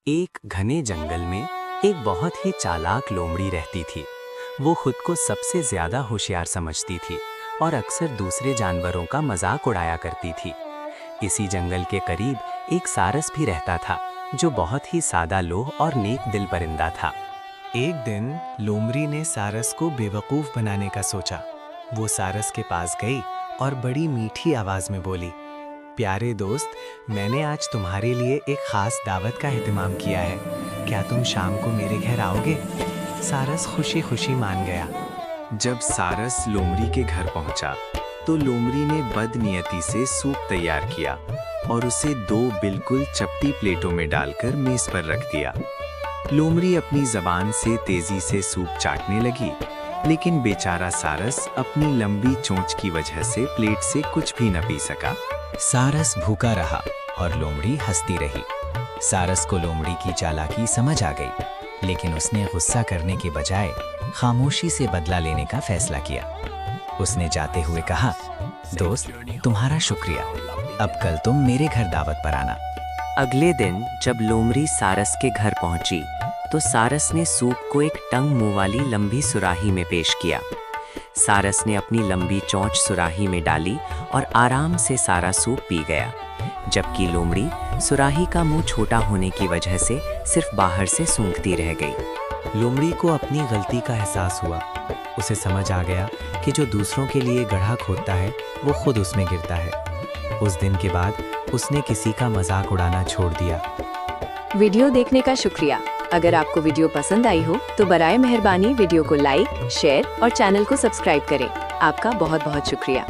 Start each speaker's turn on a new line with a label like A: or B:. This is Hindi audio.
A: एक घने जंगल में एक बहुत ही चालाक लोमड़ी रहती थी। वो खुद को सबसे ज्यादा होशियार समझती थी और अक्सर दूसरे जानवरों का मजाक उड़ाया करती थी। इसी जंगल के करीब एक सारस भी रहता था, जो बहुत ही सादा लोह और नेक दिल परिंदा था।
B: एक दिन लोमड़ी ने सारस को बेवकूफ बनाने का सोचा। वो सारस के पास गई और बड़ी मीठी आवाज में बोली, प्यारे दोस्त, मैंने आज तुम्हारे लिए एक खास दावत का एहतमाम किया है। क्या तुम शाम को मेरे घर आओगे? सारस खुशी खुशी मान गया।
C: जब सारस लोमड़ी के घर पहुंचा, तो लोमड़ी ने बदनियती से सूप तैयार किया और उसे 2 बिल्कुल चपटी प्लेटों में डालकर मेज पर रख दिया। लोमड़ी अपनी जबान से तेजी से सूप चाटने लगी, लेकिन बेचारा सारस अपनी लंबी चोंच की वजह से प्लेट से कुछ भी न पी सका।
D: सारस भूखा रहा और लोमड़ी हंसती रही। सारस को लोमड़ी की चालाकी समझ आ गई, लेकिन उसने गुस्सा करने के बजाय खामोशी से बदला लेने का फैसला किया। उसने जाते हुए कहा, दोस्त, तुम्हारा शुक्रिया। अब कल तुम मेरे घर दावत पर आना।
A: अगले दिन जब लोमड़ी सारस के घर पहुंची, तो सारस ने सूप को एक टंग मुंह वाली लंबी सुराही में पेश किया। सारस ने अपनी लंबी चोंच सुराही में डाली और आराम से सारा सूप पी गया, जबकि लोमड़ी सुराही का मुंह छोटा होने की वजह से सिर्फ बाहर से सूंघती रह गई।
B: लोमड़ी को अपनी गलती का एहसास हुआ। उसे समझ आ गया कि जो दूसरों के लिए गड्ढा खोदता है, वो खुद उसमें गिरता है। उस दिन के बाद उसने किसी का मजाक उड़ाना छोड़ दिया।
E: वीडियो देखने का शुक्रिया। अगर आपको वीडियो पसंद आई हो तो बराए मेहरबानी वीडियो को लाइक, शेयर और चैनल को सब्सक्राइब करें। आपका बहुत बहुत शुक्रिया।